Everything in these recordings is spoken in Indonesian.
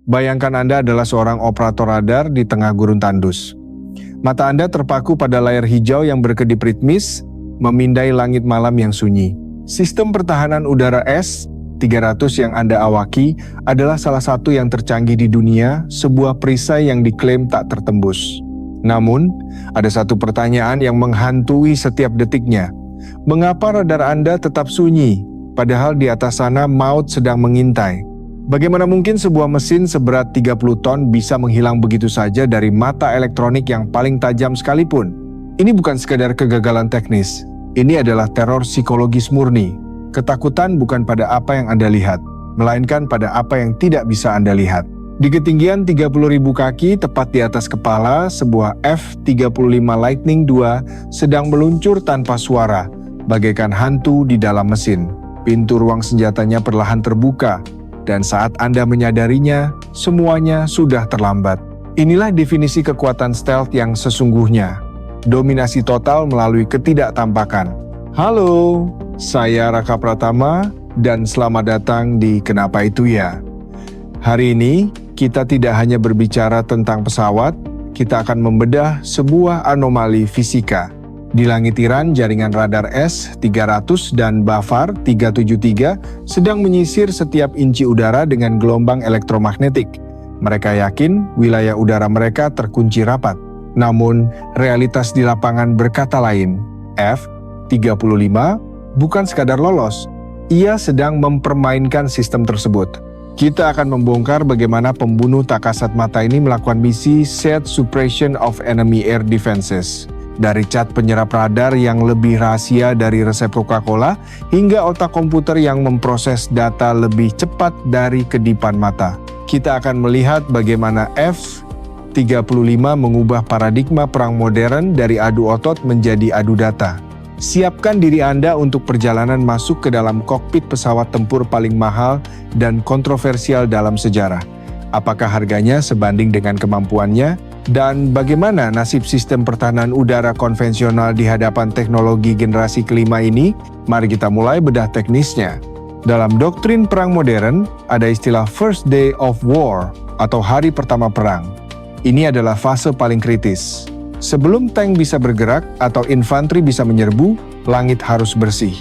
Bayangkan Anda adalah seorang operator radar di tengah gurun tandus. Mata Anda terpaku pada layar hijau yang berkedip ritmis, memindai langit malam yang sunyi. Sistem pertahanan udara S-300 yang Anda awaki adalah salah satu yang tercanggih di dunia, sebuah perisai yang diklaim tak tertembus. Namun, ada satu pertanyaan yang menghantui setiap detiknya. Mengapa radar Anda tetap sunyi, padahal di atas sana maut sedang mengintai? Bagaimana mungkin sebuah mesin seberat 30 ton bisa menghilang begitu saja dari mata elektronik yang paling tajam sekalipun? Ini bukan sekadar kegagalan teknis. Ini adalah teror psikologis murni. Ketakutan bukan pada apa yang Anda lihat, melainkan pada apa yang tidak bisa Anda lihat. Di ketinggian 30.000 kaki tepat di atas kepala, sebuah F-35 Lightning II sedang meluncur tanpa suara, bagaikan hantu di dalam mesin. Pintu ruang senjatanya perlahan terbuka, dan saat Anda menyadarinya, semuanya sudah terlambat. Inilah definisi kekuatan stealth yang sesungguhnya. Dominasi total melalui ketidaktampakan. Halo, saya Raka Pratama, dan selamat datang di Kenapa Itu Ya. Hari ini, kita tidak hanya berbicara tentang pesawat, kita akan membedah sebuah anomali fisika. Di langit Iran, jaringan radar S-300 dan Bafar 373 sedang menyisir setiap inci udara dengan gelombang elektromagnetik. Mereka yakin wilayah udara mereka terkunci rapat. Namun, realitas di lapangan berkata lain. F-35 bukan sekadar lolos, ia sedang mempermainkan sistem tersebut. Kita akan membongkar bagaimana pembunuh tak kasat mata ini melakukan misi Set Suppression of Enemy Air Defenses. Dari cat penyerap radar yang lebih rahasia dari resep Coca-Cola, hingga otak komputer yang memproses data lebih cepat dari kedipan mata. Kita akan melihat bagaimana F-35 mengubah paradigma perang modern dari adu otot menjadi adu data. Siapkan diri Anda untuk perjalanan masuk ke dalam kokpit pesawat tempur paling mahal dan kontroversial dalam sejarah. Apakah harganya sebanding dengan kemampuannya? Dan bagaimana nasib sistem pertahanan udara konvensional di hadapan teknologi generasi kelima ini? Mari kita mulai bedah teknisnya. Dalam doktrin perang modern, ada istilah First Day of War atau hari pertama perang. Ini adalah fase paling kritis. Sebelum tank bisa bergerak atau infanteri bisa menyerbu, langit harus bersih.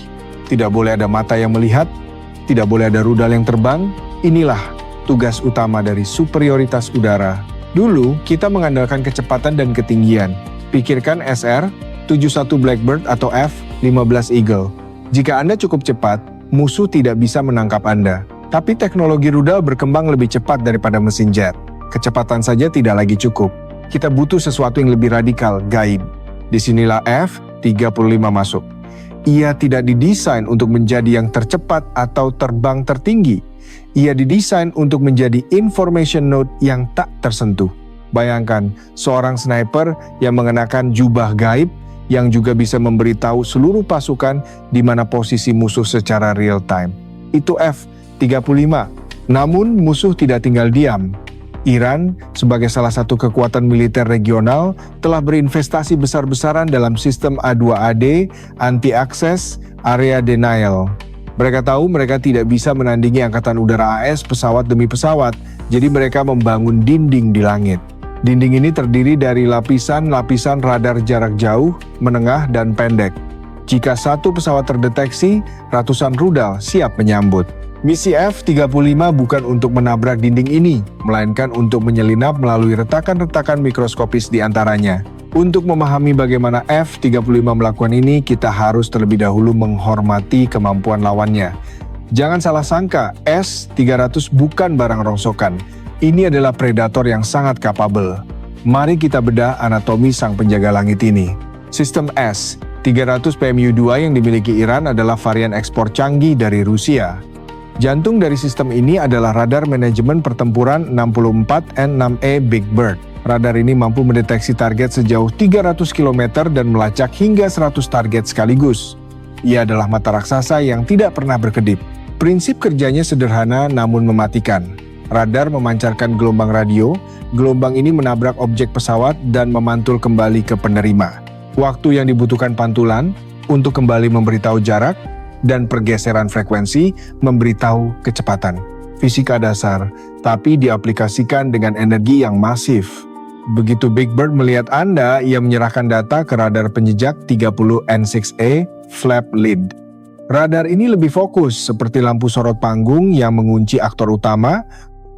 Tidak boleh ada mata yang melihat, tidak boleh ada rudal yang terbang. Inilah tugas utama dari superioritas udara. Dulu, kita mengandalkan kecepatan dan ketinggian. Pikirkan SR-71 Blackbird atau F-15 Eagle. Jika Anda cukup cepat, musuh tidak bisa menangkap Anda. Tapi teknologi rudal berkembang lebih cepat daripada mesin jet. Kecepatan saja tidak lagi cukup. Kita butuh sesuatu yang lebih radikal, gaib. Disinilah F-35 masuk. Ia tidak didesain untuk menjadi yang tercepat atau terbang tertinggi. Ia didesain untuk menjadi information node yang tak tersentuh. Bayangkan, seorang sniper yang mengenakan jubah gaib yang juga bisa memberitahu seluruh pasukan di mana posisi musuh secara real time. Itu F-35. Namun, musuh tidak tinggal diam. Iran, sebagai salah satu kekuatan militer regional, telah berinvestasi besar-besaran dalam sistem A2AD, anti-access, area denial. Mereka tahu mereka tidak bisa menandingi angkatan udara AS pesawat demi pesawat, jadi mereka membangun dinding di langit. Dinding ini terdiri dari lapisan-lapisan radar jarak jauh, menengah, dan pendek. Jika satu pesawat terdeteksi, ratusan rudal siap menyambut. Misi F-35 bukan untuk menabrak dinding ini, melainkan untuk menyelinap melalui retakan-retakan mikroskopis di antaranya. Untuk memahami bagaimana F-35 melakukan ini, kita harus terlebih dahulu menghormati kemampuan lawannya. Jangan salah sangka, S-300 bukan barang rongsokan. Ini adalah predator yang sangat kapabel. Mari kita bedah anatomi sang penjaga langit ini. Sistem S-300 PMU-2 yang dimiliki Iran adalah varian ekspor canggih dari Rusia. Jantung dari sistem ini adalah radar manajemen pertempuran 64 N6E Big Bird. Radar ini mampu mendeteksi target sejauh 300 km dan melacak hingga 100 target sekaligus. Ia adalah mata raksasa yang tidak pernah berkedip. Prinsip kerjanya sederhana namun mematikan. Radar memancarkan gelombang radio, gelombang ini menabrak objek pesawat dan memantul kembali ke penerima. Waktu yang dibutuhkan pantulan untuk kembali memberitahu jarak dan pergeseran frekuensi memberitahu kecepatan. fisika dasar, tapi diaplikasikan dengan energi yang masif. Begitu Big Bird melihat Anda, ia menyerahkan data ke radar penjejak 30 N6A flap lid. Radar ini lebih fokus, seperti lampu sorot panggung yang mengunci aktor utama.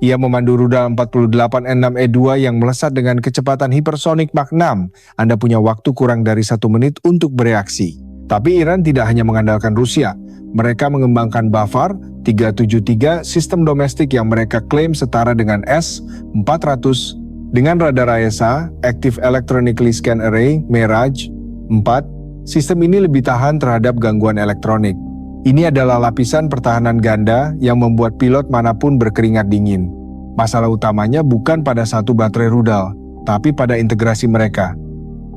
Ia memandu rudal 48N6E2 yang melesat dengan kecepatan hipersonik Mach 6. Anda punya waktu kurang dari 1 menit untuk bereaksi. Tapi Iran tidak hanya mengandalkan Rusia. Mereka mengembangkan Bafar 373, sistem domestik yang mereka klaim setara dengan S-400 dengan radar AESA, Active Electronically Scan Array, Mirage 4. Sistem ini lebih tahan terhadap gangguan elektronik. Ini adalah lapisan pertahanan ganda yang membuat pilot manapun berkeringat dingin. Masalah utamanya bukan pada satu baterai rudal, tapi pada integrasi mereka.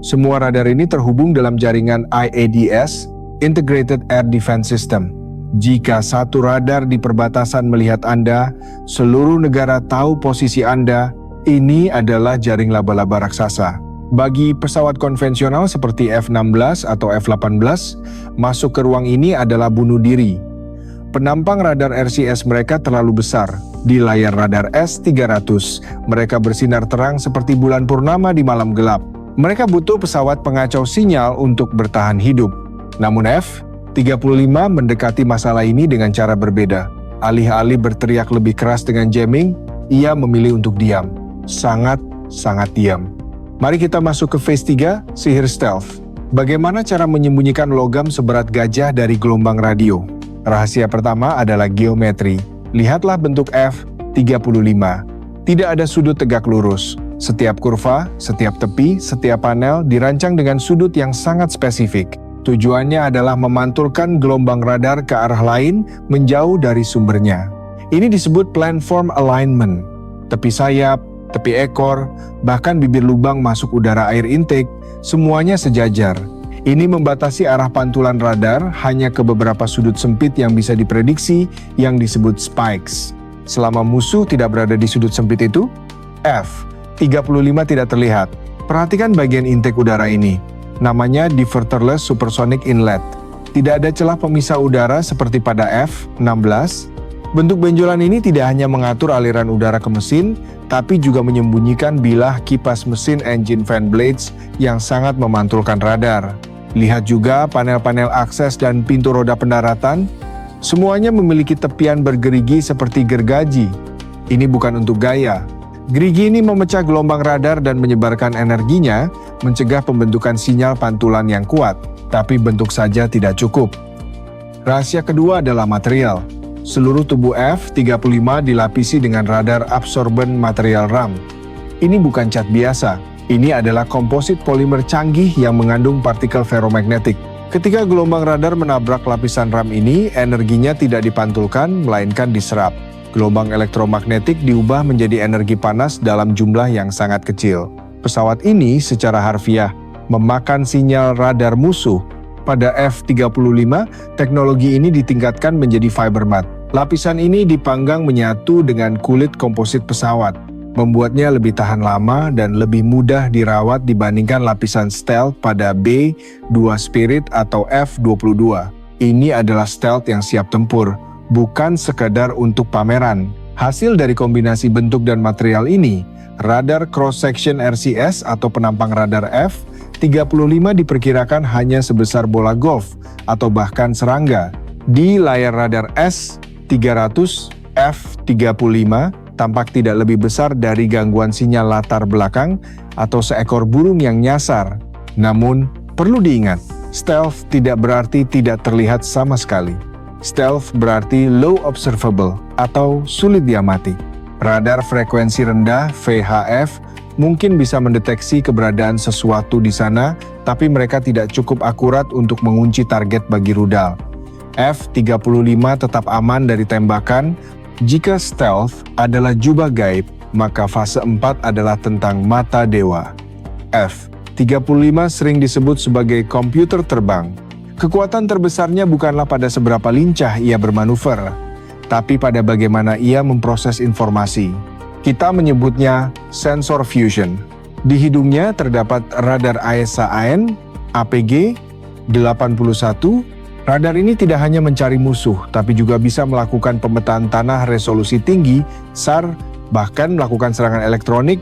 Semua radar ini terhubung dalam jaringan IADS, Integrated Air Defense System. Jika satu radar di perbatasan melihat Anda, seluruh negara tahu posisi Anda. Ini adalah jaring laba-laba raksasa. Bagi pesawat konvensional seperti F-16 atau F-18, masuk ke ruang ini adalah bunuh diri. Penampang radar RCS mereka terlalu besar. Di layar radar S-300, mereka bersinar terang seperti bulan purnama di malam gelap. Mereka butuh pesawat pengacau sinyal untuk bertahan hidup. Namun F-35 mendekati masalah ini dengan cara berbeda. Alih-alih berteriak lebih keras dengan jamming, ia memilih untuk diam. Sangat diam. Mari kita masuk ke phase 3, sihir stealth. Bagaimana cara menyembunyikan logam seberat gajah dari gelombang radio? Rahasia pertama adalah geometri. Lihatlah bentuk F-35. Tidak ada sudut tegak lurus. Setiap kurva, setiap tepi, setiap panel dirancang dengan sudut yang sangat spesifik. Tujuannya adalah memantulkan gelombang radar ke arah lain menjauh dari sumbernya. Ini disebut planform alignment. Tepi sayap, tepi ekor, bahkan bibir lubang masuk udara air intake, semuanya sejajar. Ini membatasi arah pantulan radar hanya ke beberapa sudut sempit yang bisa diprediksi yang disebut spikes. Selama musuh tidak berada di sudut sempit itu, F-35 tidak terlihat. Perhatikan bagian intake udara ini. Namanya diverterless supersonic inlet. Tidak ada celah pemisah udara seperti pada F-16. Bentuk benjolan ini tidak hanya mengatur aliran udara ke mesin, tapi juga menyembunyikan bilah kipas mesin engine fan blades yang sangat memantulkan radar. Lihat juga panel-panel akses dan pintu roda pendaratan. Semuanya memiliki tepian bergerigi seperti gergaji. Ini bukan untuk gaya. Gerigi ini memecah gelombang radar dan menyebarkan energinya, mencegah pembentukan sinyal pantulan yang kuat, tapi bentuk saja tidak cukup. Rahasia kedua adalah material. Seluruh tubuh F-35 dilapisi dengan radar absorben material RAM. Ini bukan cat biasa. Ini adalah komposit polimer canggih yang mengandung partikel ferromagnetik. Ketika gelombang radar menabrak lapisan RAM ini, energinya tidak dipantulkan, melainkan diserap. Gelombang elektromagnetik diubah menjadi energi panas dalam jumlah yang sangat kecil. Pesawat ini secara harfiah memakan sinyal radar musuh. Pada F-35, teknologi ini ditingkatkan menjadi fiber mat. Lapisan ini dipanggang menyatu dengan kulit komposit pesawat, membuatnya lebih tahan lama dan lebih mudah dirawat dibandingkan lapisan stealth pada B-2 Spirit atau F-22. Ini adalah stealth yang siap tempur, bukan sekadar untuk pameran. Hasil dari kombinasi bentuk dan material ini, radar cross-section RCS atau penampang radar F-35 diperkirakan hanya sebesar bola golf atau bahkan serangga. Di layar radar S-300, F-35 tampak tidak lebih besar dari gangguan sinyal latar belakang atau seekor burung yang nyasar. Namun, perlu diingat, stealth tidak berarti tidak terlihat sama sekali. Stealth berarti low observable atau sulit diamati. Radar frekuensi rendah VHF mungkin bisa mendeteksi keberadaan sesuatu di sana, tapi mereka tidak cukup akurat untuk mengunci target bagi rudal. F-35 tetap aman dari tembakan. Jika stealth adalah jubah gaib, maka fase 4 adalah tentang mata dewa. F-35 sering disebut sebagai komputer terbang. Kekuatan terbesarnya bukanlah pada seberapa lincah ia bermanuver, tapi pada bagaimana ia memproses informasi. Kita menyebutnya sensor fusion. Di hidungnya terdapat radar AESA-AN, APG-81, Radar ini tidak hanya mencari musuh, tapi juga bisa melakukan pemetaan tanah resolusi tinggi, SAR, bahkan melakukan serangan elektronik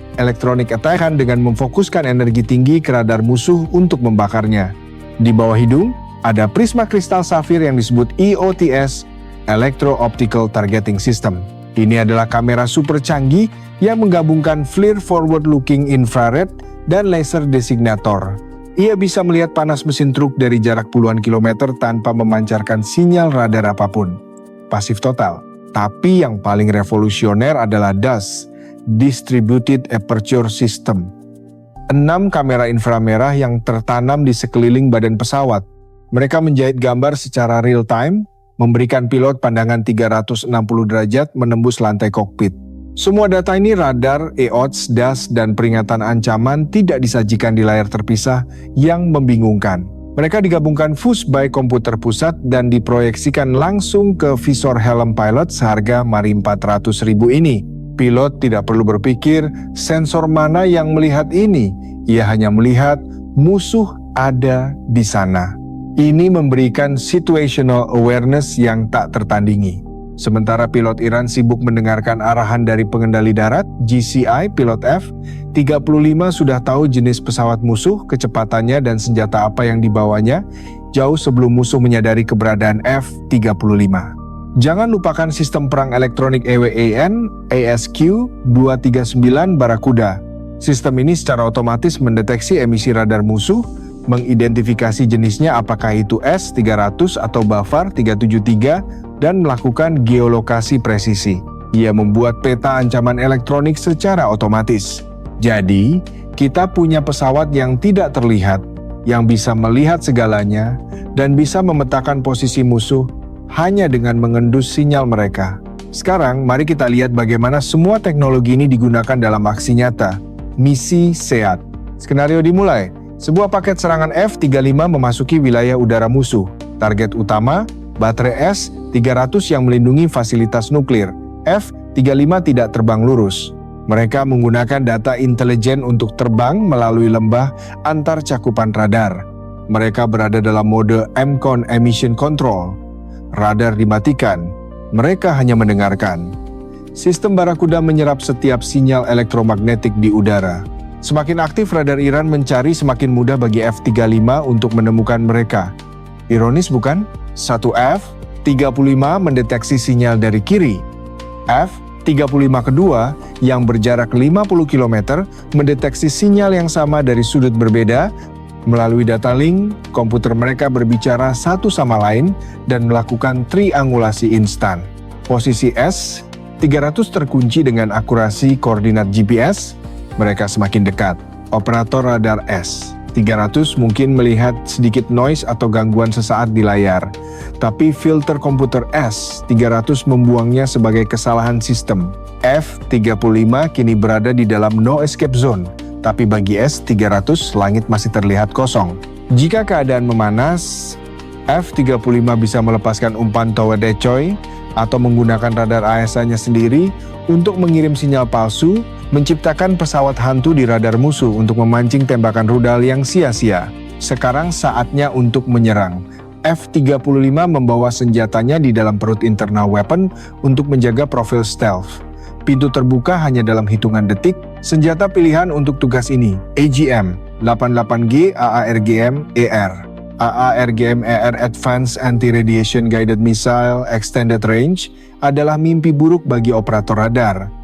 attack dengan memfokuskan energi tinggi ke radar musuh untuk membakarnya. Di bawah hidung, ada prisma kristal safir yang disebut EOTS, Electro Optical Targeting System. Ini adalah kamera super canggih yang menggabungkan FLIR Forward Looking Infrared dan laser designator. Ia bisa melihat panas mesin truk dari jarak puluhan kilometer tanpa memancarkan sinyal radar apapun. Pasif total. Tapi yang paling revolusioner adalah DAS, Distributed Aperture System. 6 kamera inframerah yang tertanam di sekeliling badan pesawat. Mereka menjahit gambar secara real time, memberikan pilot pandangan 360 derajat menembus lantai kokpit. Semua data ini radar, EOTS, DAS, dan peringatan ancaman tidak disajikan di layar terpisah yang membingungkan. Mereka digabungkan fuse by komputer pusat dan diproyeksikan langsung ke visor helm pilot seharga Mari 400.000 ini. Pilot tidak perlu berpikir sensor mana yang melihat ini. Ia hanya melihat musuh ada di sana. Ini memberikan situational awareness yang tak tertandingi. Sementara pilot Iran sibuk mendengarkan arahan dari pengendali darat, GCI pilot F-35 sudah tahu jenis pesawat musuh, kecepatannya dan senjata apa yang dibawanya, jauh sebelum musuh menyadari keberadaan F-35. Jangan lupakan sistem perang elektronik EWAN ASQ-239 Barracuda. Sistem ini secara otomatis mendeteksi emisi radar musuh, mengidentifikasi jenisnya apakah itu S-300 atau Bafar 373, dan melakukan geolokasi presisi. Ia membuat peta ancaman elektronik secara otomatis. Jadi, kita punya pesawat yang tidak terlihat, yang bisa melihat segalanya, dan bisa memetakan posisi musuh hanya dengan mengendus sinyal mereka. Sekarang, mari kita lihat bagaimana semua teknologi ini digunakan dalam aksi nyata. Misi SEAT. Skenario dimulai. Sebuah paket serangan F-35 memasuki wilayah udara musuh. Target utama, baterai S-300 yang melindungi fasilitas nuklir. F-35 tidak terbang lurus. Mereka menggunakan data intelijen untuk terbang melalui lembah antar cakupan radar. Mereka berada dalam mode MCON Emission Control. Radar dimatikan. Mereka hanya mendengarkan. Sistem Barracuda menyerap setiap sinyal elektromagnetik di udara. Semakin aktif radar Iran mencari, semakin mudah bagi F-35 untuk menemukan mereka. Ironis bukan? Satu F-35 mendeteksi sinyal dari kiri. F-35 kedua yang berjarak 50 km mendeteksi sinyal yang sama dari sudut berbeda. Melalui data link, komputer mereka berbicara satu sama lain dan melakukan triangulasi instan. Posisi S-300 terkunci dengan akurasi koordinat GPS. Mereka semakin dekat. Operator radar S-300 mungkin melihat sedikit noise atau gangguan sesaat di layar, tapi filter komputer S-300 membuangnya sebagai kesalahan sistem. F-35 kini berada di dalam no escape zone, tapi bagi S-300 langit masih terlihat kosong. Jika keadaan memanas, F-35 bisa melepaskan umpan tower decoy atau menggunakan radar AESA-nya sendiri untuk mengirim sinyal palsu, menciptakan pesawat hantu di radar musuh untuk memancing tembakan rudal yang sia-sia. Sekarang saatnya untuk menyerang. F-35 membawa senjatanya di dalam perut internal weapon untuk menjaga profil stealth. Pintu terbuka hanya dalam hitungan detik. Senjata pilihan untuk tugas ini, AGM-88G AARGM-ER. AARGM-ER Advanced Anti-Radiation Guided Missile Extended Range adalah mimpi buruk bagi operator radar.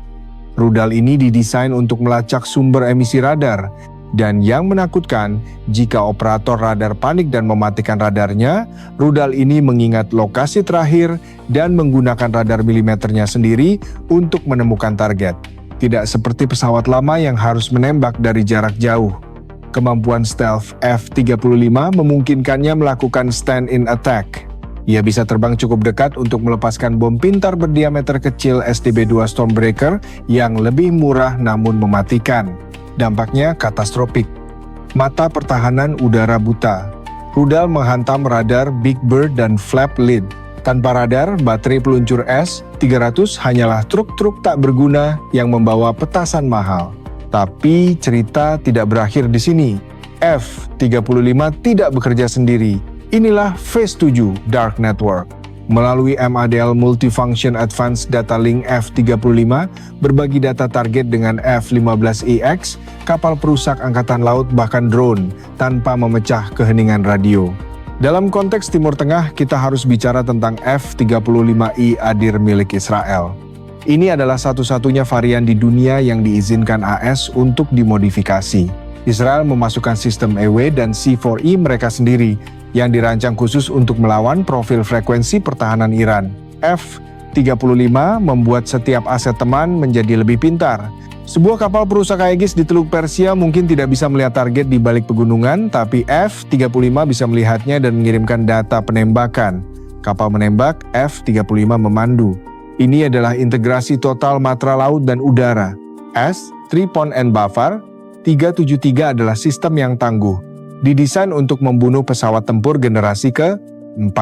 Rudal ini didesain untuk melacak sumber emisi radar, dan yang menakutkan, jika operator radar panik dan mematikan radarnya, rudal ini mengingat lokasi terakhir dan menggunakan radar milimeternya sendiri untuk menemukan target. Tidak seperti pesawat lama yang harus menembak dari jarak jauh. Kemampuan stealth F-35 memungkinkannya melakukan stand-in attack. Ia bisa terbang cukup dekat untuk melepaskan bom pintar berdiameter kecil SDB-2 Stormbreaker yang lebih murah namun mematikan. Dampaknya katastrofik. Mata pertahanan udara buta. Rudal menghantam radar Big Bird dan flap lid. Tanpa radar, baterai peluncur S-300 hanyalah truk-truk tak berguna yang membawa petasan mahal. Tapi cerita tidak berakhir di sini. F-35 tidak bekerja sendiri. Inilah Phase 7 Dark Network. Melalui MADL Multifunction Advanced Data Link F-35, berbagi data target dengan F-15EX, kapal perusak angkatan laut bahkan drone, tanpa memecah keheningan radio. Dalam konteks Timur Tengah, kita harus bicara tentang F-35I Adir milik Israel. Ini adalah satu-satunya varian di dunia yang diizinkan AS untuk dimodifikasi. Israel memasukkan sistem EW dan C4I mereka sendiri, yang dirancang khusus untuk melawan profil frekuensi pertahanan Iran. F-35 membuat setiap aset teman menjadi lebih pintar. Sebuah kapal perusak Aegis di Teluk Persia mungkin tidak bisa melihat target di balik pegunungan, tapi F-35 bisa melihatnya dan mengirimkan data penembakan. Kapal menembak, F-35 memandu. Ini adalah integrasi total matra laut dan udara. S, Tripon and Bafar, 373 adalah sistem yang tangguh. Didesain untuk membunuh pesawat tempur generasi ke-4.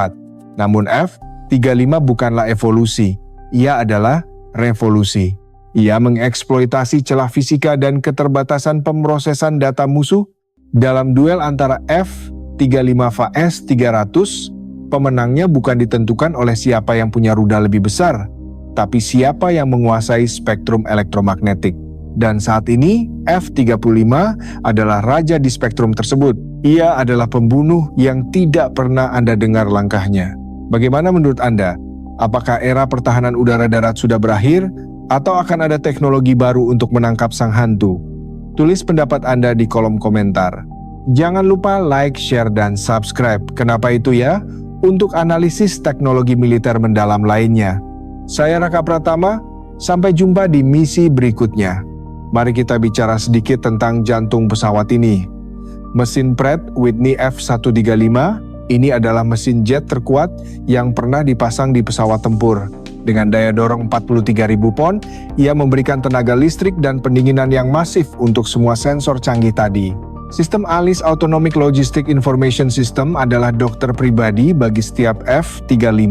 Namun F-35 bukanlah evolusi, ia adalah revolusi. Ia mengeksploitasi celah fisika dan keterbatasan pemrosesan data musuh. Dalam duel antara F-35 vs 300, pemenangnya bukan ditentukan oleh siapa yang punya rudal lebih besar, tapi siapa yang menguasai spektrum elektromagnetik. Dan saat ini, F-35 adalah raja di spektrum tersebut. Ia adalah pembunuh yang tidak pernah Anda dengar langkahnya. Bagaimana menurut Anda? Apakah era pertahanan udara darat sudah berakhir? Atau akan ada teknologi baru untuk menangkap sang hantu? Tulis pendapat Anda di kolom komentar. Jangan lupa like, share, dan subscribe. Kenapa itu ya? Untuk analisis teknologi militer mendalam lainnya. Saya Raka Pratama, sampai jumpa di misi berikutnya. Mari kita bicara sedikit tentang jantung pesawat ini. Mesin Pratt Whitney F-135, ini adalah mesin jet terkuat yang pernah dipasang di pesawat tempur. Dengan daya dorong 43.000 pon, ia memberikan tenaga listrik dan pendinginan yang masif untuk semua sensor canggih tadi. Sistem ALIS Autonomic Logistic Information System adalah dokter pribadi bagi setiap F-35.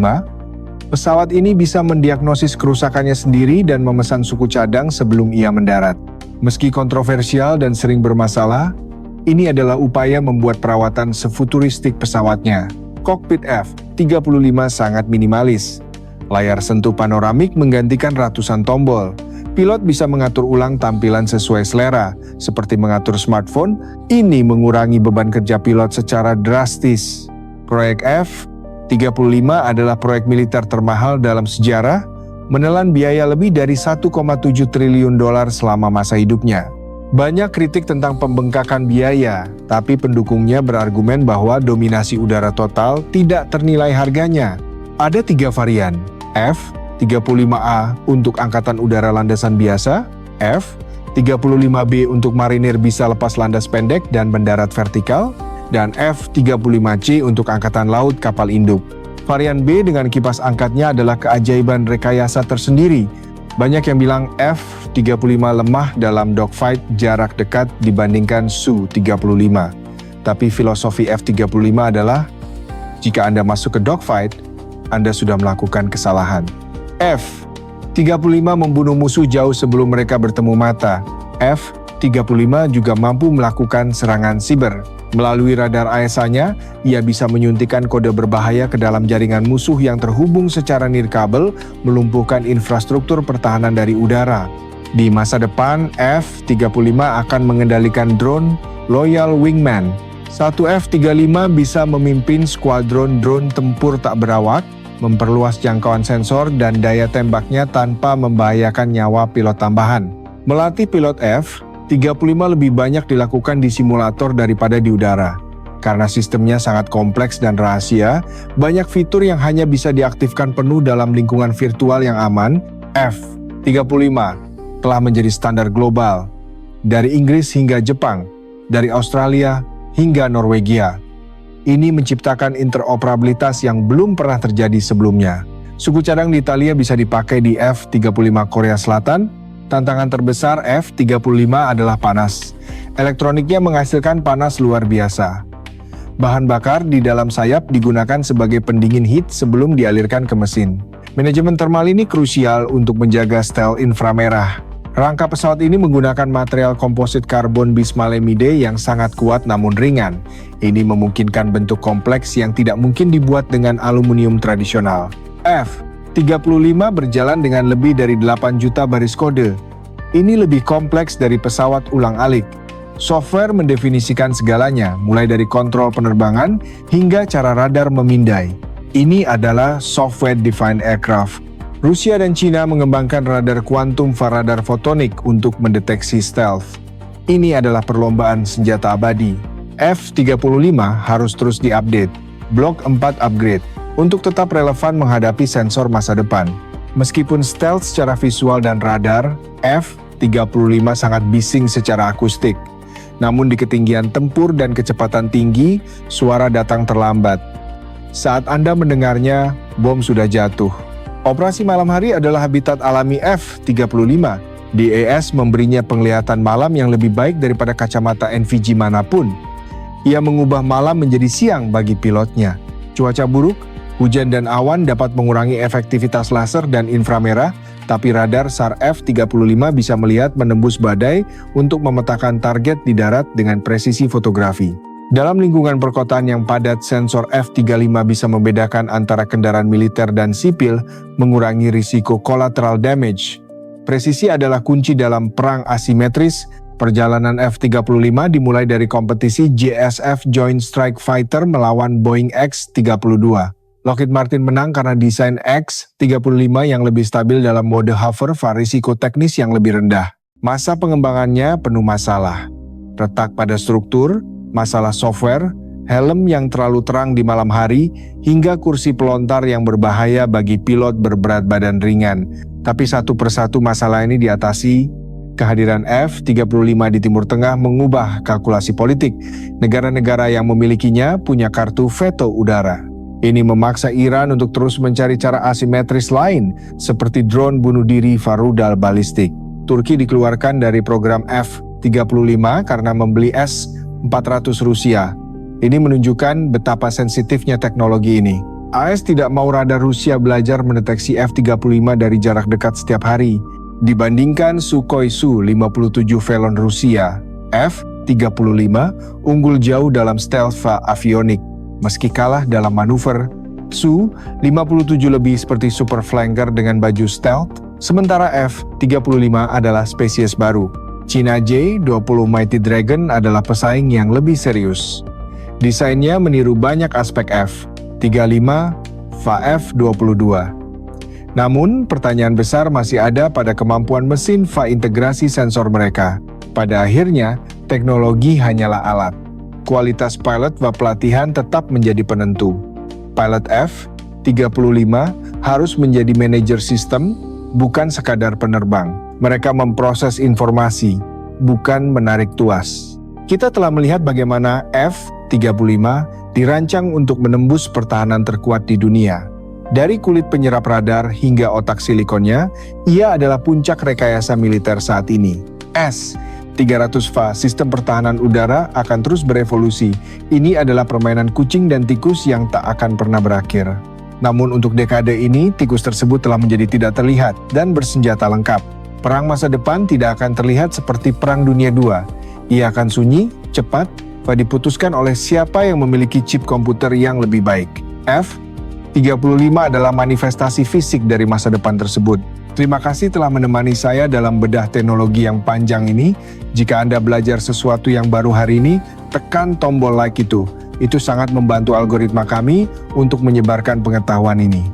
Pesawat ini bisa mendiagnosis kerusakannya sendiri dan memesan suku cadang sebelum ia mendarat. Meski kontroversial dan sering bermasalah, ini adalah upaya membuat perawatan sefuturistik pesawatnya. Kokpit F-35 sangat minimalis. Layar sentuh panoramik menggantikan ratusan tombol. Pilot bisa mengatur ulang tampilan sesuai selera, seperti mengatur smartphone. Ini mengurangi beban kerja pilot secara drastis. Proyek F-35 adalah proyek militer termahal dalam sejarah, menelan biaya lebih dari 1,7 triliun dolar selama masa hidupnya. Banyak kritik tentang pembengkakan biaya, tapi pendukungnya berargumen bahwa dominasi udara total tidak ternilai harganya. Ada 3 varian, F-35A untuk Angkatan Udara landasan biasa, F-35B untuk marinir bisa lepas landas pendek dan mendarat vertikal, dan F-35C untuk Angkatan Laut kapal induk. Varian B dengan kipas angkatnya adalah keajaiban rekayasa tersendiri. Banyak yang bilang F-35 lemah dalam dogfight jarak dekat dibandingkan Su-35. Tapi filosofi F-35 adalah, jika Anda masuk ke dogfight, Anda sudah melakukan kesalahan. F-35 membunuh musuh jauh sebelum mereka bertemu mata. F-35 juga mampu melakukan serangan siber. Melalui radar AESA-nya, ia bisa menyuntikkan kode berbahaya ke dalam jaringan musuh yang terhubung secara nirkabel, melumpuhkan infrastruktur pertahanan dari udara. Di masa depan, F-35 akan mengendalikan drone Loyal Wingman. Satu F-35 bisa memimpin skuadron drone tempur tak berawak, memperluas jangkauan sensor dan daya tembaknya tanpa membahayakan nyawa pilot tambahan. Melatih pilot F-35 lebih banyak dilakukan di simulator daripada di udara. Karena sistemnya sangat kompleks dan rahasia, banyak fitur yang hanya bisa diaktifkan penuh dalam lingkungan virtual yang aman. F-35 telah menjadi standar global. Dari Inggris hingga Jepang, dari Australia hingga Norwegia. Ini menciptakan interoperabilitas yang belum pernah terjadi sebelumnya. Suku cadang di Italia bisa dipakai di F-35 Korea Selatan. Tantangan terbesar F-35 adalah panas. Elektroniknya menghasilkan panas luar biasa. Bahan bakar di dalam sayap digunakan sebagai pendingin heat sebelum dialirkan ke mesin. Manajemen termal ini krusial untuk menjaga setel inframerah. Rangka pesawat ini menggunakan material komposit karbon bismalemide yang sangat kuat namun ringan. Ini memungkinkan bentuk kompleks yang tidak mungkin dibuat dengan aluminium tradisional. F-35 berjalan dengan lebih dari 8 juta baris kode. Ini lebih kompleks dari pesawat ulang-alik. Software mendefinisikan segalanya, mulai dari kontrol penerbangan hingga cara radar memindai. Ini adalah software-defined aircraft. Rusia dan China mengembangkan radar kuantum radar fotonik untuk mendeteksi stealth. Ini adalah perlombaan senjata abadi. F-35 harus terus diupdate. Blok 4 upgrade untuk tetap relevan menghadapi sensor masa depan. Meskipun stealth secara visual dan radar, F-35 sangat bising secara akustik. Namun di ketinggian tempur dan kecepatan tinggi, suara datang terlambat. Saat Anda mendengarnya, bom sudah jatuh. Operasi malam hari adalah habitat alami F-35. DAS memberinya penglihatan malam yang lebih baik daripada kacamata NVG manapun. Ia mengubah malam menjadi siang bagi pilotnya. Cuaca buruk, hujan dan awan dapat mengurangi efektivitas laser dan inframerah, tapi radar SAR F-35 bisa melihat menembus badai untuk memetakan target di darat dengan presisi fotografi. Dalam lingkungan perkotaan yang padat, sensor F-35 bisa membedakan antara kendaraan militer dan sipil, mengurangi risiko collateral damage. Presisi adalah kunci dalam perang asimetris. Perjalanan F-35 dimulai dari kompetisi JSF Joint Strike Fighter melawan Boeing X-32. Lockheed Martin menang karena desain X-35 yang lebih stabil dalam mode hover risiko teknis yang lebih rendah. Masa pengembangannya penuh masalah. Retak pada struktur, masalah software, helm yang terlalu terang di malam hari, hingga kursi pelontar yang berbahaya bagi pilot berberat badan ringan. Tapi satu persatu masalah ini diatasi. Kehadiran F-35 di Timur Tengah mengubah kalkulasi politik. Negara-negara yang memilikinya punya kartu veto udara. Ini memaksa Iran untuk terus mencari cara asimetris lain, seperti drone bunuh diri rudal balistik. Turki dikeluarkan dari program F-35 karena membeli S-400 Rusia. Ini menunjukkan betapa sensitifnya teknologi ini. AS tidak mau radar Rusia belajar mendeteksi F-35 dari jarak dekat setiap hari. Dibandingkan Sukhoi Su-57 Velon Rusia, F-35 unggul jauh dalam stealth avionik. Meski kalah dalam manuver, Su-57 lebih seperti super flanker dengan baju stealth, sementara F-35 adalah spesies baru. Cina J-20 Mighty Dragon adalah pesaing yang lebih serius. Desainnya meniru banyak aspek F-35, FA-F-22. Namun, pertanyaan besar masih ada pada kemampuan mesin integrasi sensor mereka. Pada akhirnya, teknologi hanyalah alat. Kualitas pilot pelatihan tetap menjadi penentu. Pilot F-35 harus menjadi manajer sistem, bukan sekadar penerbang. Mereka memproses informasi, bukan menarik tuas. Kita telah melihat bagaimana F-35 dirancang untuk menembus pertahanan terkuat di dunia. Dari kulit penyerap radar hingga otak silikonnya, ia adalah puncak rekayasa militer saat ini. S-300V sistem pertahanan udara akan terus berevolusi. Ini adalah permainan kucing dan tikus yang tak akan pernah berakhir. Namun untuk dekade ini, tikus tersebut telah menjadi tidak terlihat dan bersenjata lengkap. Perang masa depan tidak akan terlihat seperti Perang Dunia II. Ia akan sunyi, cepat, dan diputuskan oleh siapa yang memiliki chip komputer yang lebih baik. F-35 adalah manifestasi fisik dari masa depan tersebut. Terima kasih telah menemani saya dalam bedah teknologi yang panjang ini. Jika Anda belajar sesuatu yang baru hari ini, tekan tombol like itu. Itu sangat membantu algoritma kami untuk menyebarkan pengetahuan ini.